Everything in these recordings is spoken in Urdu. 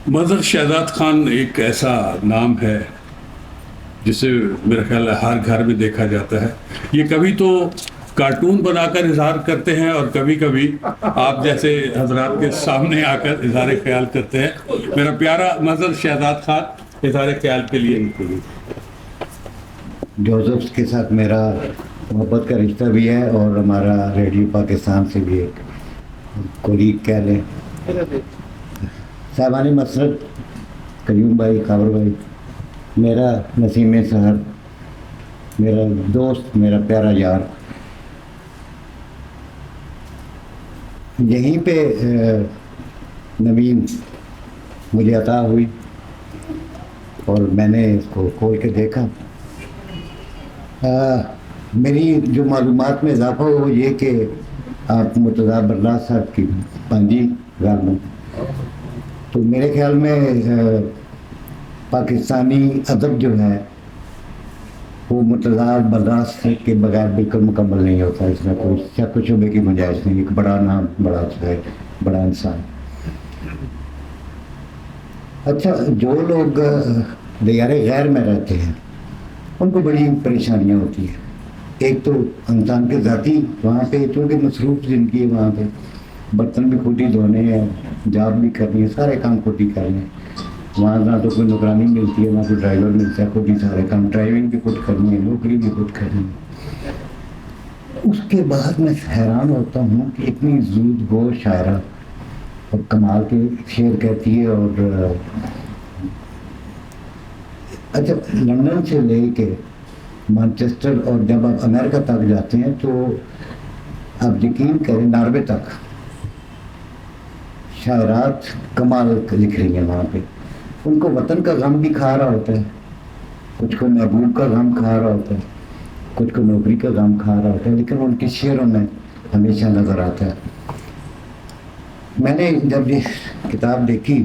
مظہر شہزاد خان ایک ایسا نام ہے جسے میرا خیال ہے ہر گھر میں دیکھا جاتا ہے. یہ کبھی تو کارٹون بنا کر اظہار کرتے ہیں اور کبھی کبھی آپ جیسے حضرات کے سامنے آ کر اظہار خیال کرتے ہیں. میرا پیارا مظہر شہزاد خان اظہار خیال کے لیے. جوزف کے ساتھ میرا محبت کا رشتہ بھی ہے اور ہمارا ریڈیو پاکستان سے بھی ایک کولیگ کہہ لیں. صاحبانی مسرت قیوم بھائی، خاور بھائی، میرا نسیم سحر، میرا دوست، میرا پیارا یار. یہیں پہ نوین مجھے عطا ہوئی اور میں نے اس کو کھول کے دیکھا. میری جو معلومات میں اضافہ ہو وہ یہ کہ آپ مرتضیٰ برلاس صاحب کی پانجی غالباً. تو میرے خیال میں پاکستانی ادب جو ہے وہ مرتضیٰ برلاس کے بغیر بالکل مکمل نہیں ہوتا. اس میں کوئی شک و شبے کی گنجائش نہیں. ایک بڑا نام، بڑا شاعر، بڑا انسان. اچھا، جو لوگ دیار غیر میں رہتے ہیں ان کو بڑی پریشانیاں ہوتی ہیں. ایک تو انسان کے ذاتی وہاں پہ چونکہ مصروف زندگی ہے، وہاں پہ برتن بھی خود ہی دھونے ہیں، جاب بھی کرنی ہے، سارے کام خود ہی کرنے ہیں. وہاں نہ تو کوئی نگرانی ملتی ہے، نہ کوئی ڈرائیور ملتا ہے، خود ہی سارے کام، ڈرائیونگ بھی خود کرنی ہے، نوکری بھی خود کرنی ہے. اس کے بعد میں حیران ہوتا ہوں کہ اتنی زود گو شاعرہ اور کمال کے شعر کہتی ہے. اور اچھا، لندن سے لے کے مانچسٹر اور جب آپ امریکہ تک جاتے ہیں تو آپ یقین کریں ناروے تک شاعرات کمال لکھ رہی ہیں. وہاں پہ ان کو وطن کا غم بھی کھا رہا ہوتا ہے، کچھ کو محبوب کا غم کھا رہا ہوتا ہے، کچھ کو نوکری کا غم کھا رہا ہوتا ہے، لیکن ان کے شعروں میں ہمیشہ نظر آتا ہے. میں نے جب یہ کتاب دیکھی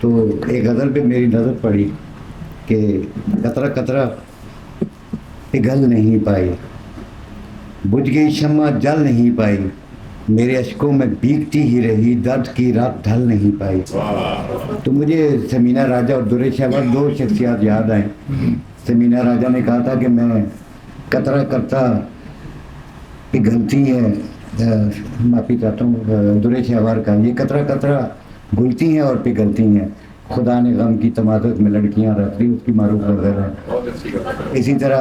تو ایک غزل پہ میری نظر پڑی کہ قطرہ قطرہ پگھل نہیں پائی، بجھ گئی شمع جل نہیں پائی، میرے اشکوں میں بھیگتی ہی رہی، درد کی رات ڈھل نہیں پائی. تو مجھے سمینہ راجہ اور در شہباز دو شخصیات یاد آئیں. سمینہ راجہ نے کہا تھا کہ میں قطرہ قطرہ پگھلتی ہے، معافی چاہتا ہوں در شہباز کا، یہ قطرہ قطرہ گھلتی ہیں اور پگھلتی ہیں، خدا نے غم کی تمازت میں لڑکیاں رکھ دی، اس کی معروف غزل ہے. اسی طرح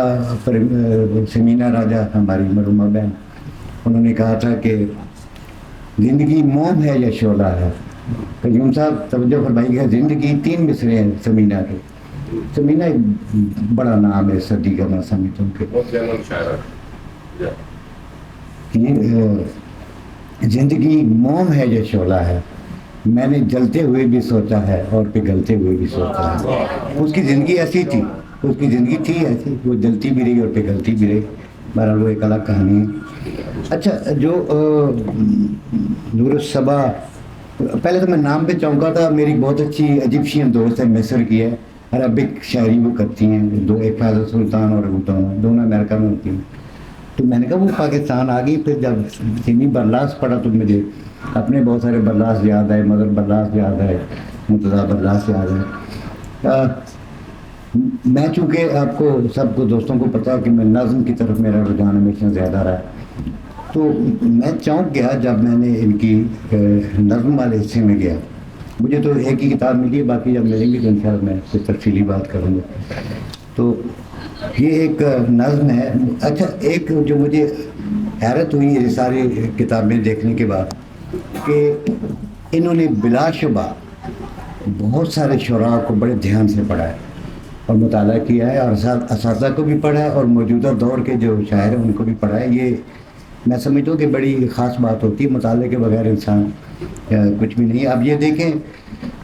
سمینہ راجہ ہماری مرحومہ بہن، انہوں نے کہا تھا کہ زندگی موم ہے یا شعلہ ہے. قیوم صاحب توجہ فرمائیے گا، زندگی 3 مصرے ہیں سمینہ کے. سمینہ ایک بڑا نام ہے صدی کا، میں سمجھتا ہوں کہ زندگی موم ہے یا شعلہ ہے، میں نے جلتے ہوئے بھی سوچا ہے اور پگھلتے ہوئے بھی سوچا ہے. اس کی زندگی ایسی تھی، اس کی زندگی تھی ایسی، وہ جلتی بھی رہی اور پگھلتی بھی رہی. بہرحال وہ ایک الگ کہانی ہے. اچھا، جو نور الصبا، پہلے تو میں نام پہ چونکا تھا. میری بہت اچھی ایجپشین دوست ہے، مصر کی ہے، عربک شاعری وہ کرتی ہیں دو، ایک فیض سلطان اور دونوں امریکہ میں ہوتی ہیں. تو میں نے کہا وہ پاکستان آ گئی. پھر جب سیمی برلاس پڑھا تو مجھے اپنے بہت سارے برلاس یاد آئے، مظہر برلاس یاد آئے، مرتضیٰ برلاس یاد آئے. میں چونکہ آپ کو سب کو دوستوں کو پتا ہے کہ میں نظم کی طرف میرا رجحان ہمیشہ زیادہ رہا ہے. تو میں چونک گیا جب میں نے ان کی نظم والے حصے میں گیا. مجھے تو ایک ہی کتاب ملی ہے، باقی جب ملیں گی تو انشاءاللہ میں کوئی تفصیلی بات کروں گا. تو یہ ایک نظم ہے. اچھا، ایک جو مجھے حیرت ہوئی یہ ساری کتابیں دیکھنے کے بعد کہ انہوں نے بلا شبہ بہت سارے شعراء کو بڑے دھیان سے پڑھا ہے اور مطالعہ کیا ہے، اور اساتذہ کو بھی پڑھا ہے اور موجودہ دور کے جو شاعر ہیں ان کو بھی پڑھا ہے. یہ میں سمجھتا ہوں کہ بڑی خاص بات ہوتی ہے. مطالعے کے بغیر انسان کچھ بھی نہیں. اب یہ دیکھیں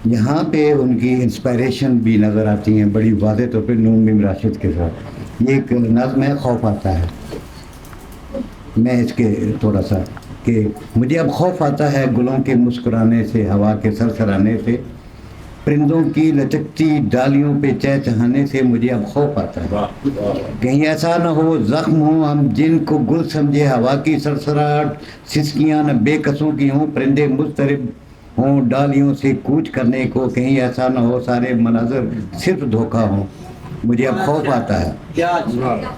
یہاں پہ ان کی انسپائریشن بھی نظر آتی ہیں بڑی واضح طور پہ نون میم راشد کے ساتھ. یہ ایک نظم ہے، خوف آتا ہے. میں اس کے تھوڑا سا کہ مجھے اب خوف آتا ہے گلوں کے مسکرانے سے، ہوا کے سرسرانے سے، پرندوں کی لچکتی ڈالیوں پہ چہچہانے سے مجھے اب خوف آتا ہے. کہیں ایسا نہ ہو زخم ہو ہم جن کو گل سمجھے، ہوا کی سرسراہٹ سسکیاں نہ بے کسوں کی ہوں، پرندے مضطرب ہوں ڈالیوں سے کوچ کرنے کو، کہیں ایسا نہ ہو سارے مناظر صرف دھوکہ ہوں۔ مجھے اب خوف آتا ہے،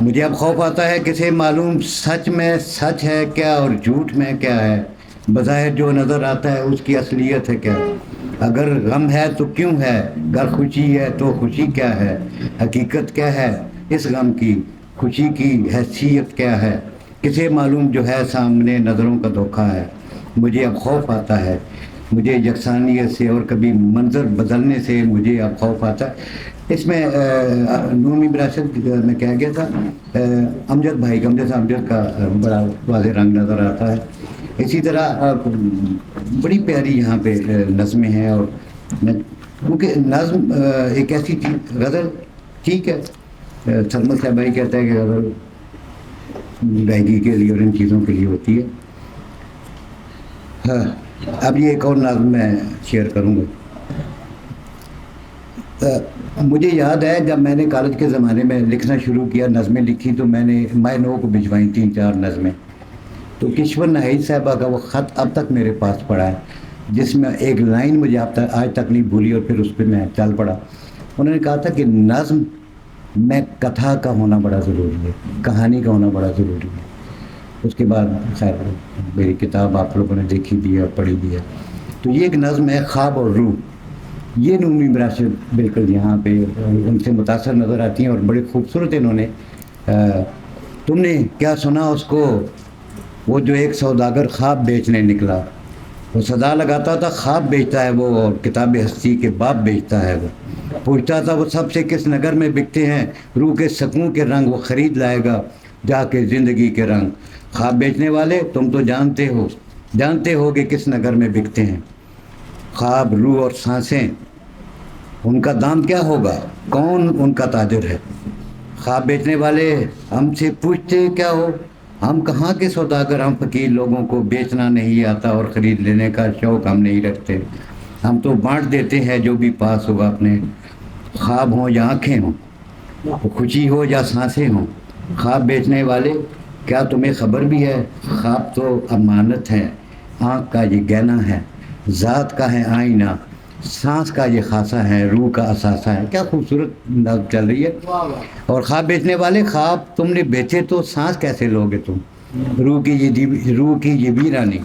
مجھے اب خوف آتا ہے، کسے معلوم سچ میں سچ ہے کیا اور جھوٹ میں کیا ہے، بظاہر جو نظر آتا ہے اس کی اصلیت ہے کیا، اگر غم ہے تو کیوں ہے، اگر خوشی ہے تو خوشی کیا ہے، حقیقت کیا ہے اس غم کی، خوشی کی حیثیت کیا ہے، کسے معلوم جو ہے سامنے نظروں کا دھوکہ ہے۔ مجھے اب خوف آتا ہے، مجھے یکسانیت سے اور کبھی منظر بدلنے سے مجھے اب خوف آتا ہے۔ اس میں نومی وراثت میں کہا گیا تھا، امجد بھائی کا، امجد کا بڑا واضح رنگ نظر آتا ہے۔ اسی طرح بڑی پیاری یہاں پہ نظمیں ہیں، اور کیونکہ نظم ایک ایسی چیز، غزل ٹھیک ہے، سلمت صاحب بھائی کہتا ہے کہ غزل گائیگی کے لیے اور ان چیزوں کے لیے ہوتی ہے۔ ہاں، اب یہ ایک اور نظم میں شیئر کروں گا۔ مجھے یاد ہے جب میں نے کالج کے زمانے میں لکھنا شروع کیا، نظمیں لکھی، تو میں نے مائے نو کو بھجوائیں 3-4 نظمیں، تو کشور ناہید صاحبہ کا وہ خط اب تک میرے پاس پڑا ہے، جس میں ایک لائن مجھے آج تک نہیں بھولی، اور پھر اس پہ میں چل پڑا۔ انہوں نے کہا تھا کہ نظم میں کتھا کا ہونا بڑا ضروری ہے، کہانی کا ہونا بڑا ضروری ہے۔ اس کے بعد خیر میری کتاب آپ لوگوں نے دیکھی بھی ہے اور پڑھی بھی ہے۔ تو یہ ایک نظم ہے، خواب اور روح۔ یہ نومی وراثت بالکل یہاں پہ ان سے متاثر نظر آتی ہیں، اور بڑے خوبصورت انہوں نے۔ تم نے کیا سنا اس کو، وہ جو ایک سوداگر خواب بیچنے نکلا، وہ صدا لگاتا تھا خواب بیچتا ہے وہ، اور کتاب ہستی کے باب بیچتا ہے وہ، پوچھتا تھا وہ سب سے کس نگر میں بکتے ہیں، روح کے سکون کے رنگ وہ خرید لائے گا جا کے زندگی کے رنگ۔ خواب بیچنے والے تم تو جانتے ہو کہ کس نگر میں بکتے ہیں، خواب، روح اور سانسیں، ان کا دام کیا ہوگا، کون ان کا تاجر ہے۔ خواب بیچنے والے ہم سے پوچھتے کیا ہو، ہم کہاں کے سوداگر، ہم فقیر لوگوں کو بیچنا نہیں آتا اور خرید لینے کا شوق ہم نہیں رکھتے، ہم تو بانٹ دیتے ہیں جو بھی پاس ہوگا اپنے۔ خواب ہوں یا آنکھیں ہوں، خوشی ہو یا سانسیں ہوں، خواب بیچنے والے کیا تمہیں خبر بھی ہے، خواب تو امانت ہے، آنکھ کا یہ گہنا ہے، ذات کا ہے آئینہ، سانس کا یہ خاصہ ہے، روح کا اثاثہ ہے۔ کیا خوبصورت نظم چل رہی ہے۔ اور خواب بیچنے والے، خواب تم نے بیچے تو سانس کیسے لوگے تم، روح کی یہ ویرانی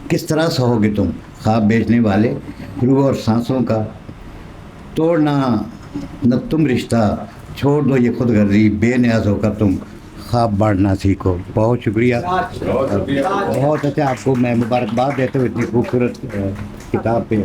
کس طرح سہو گے تم۔ خواب بیچنے والے، روح اور سانسوں کا توڑنا نہ تم رشتہ، چھوڑ دو یہ خود غرضی، بے نیاز ہو کر تم خواب بانٹنا سیکھو۔ بہت شکریہ، بہت اچھا، آپ کو میں مبارکباد دیتا ہوں اتنی خوبصورت کتاب پہ۔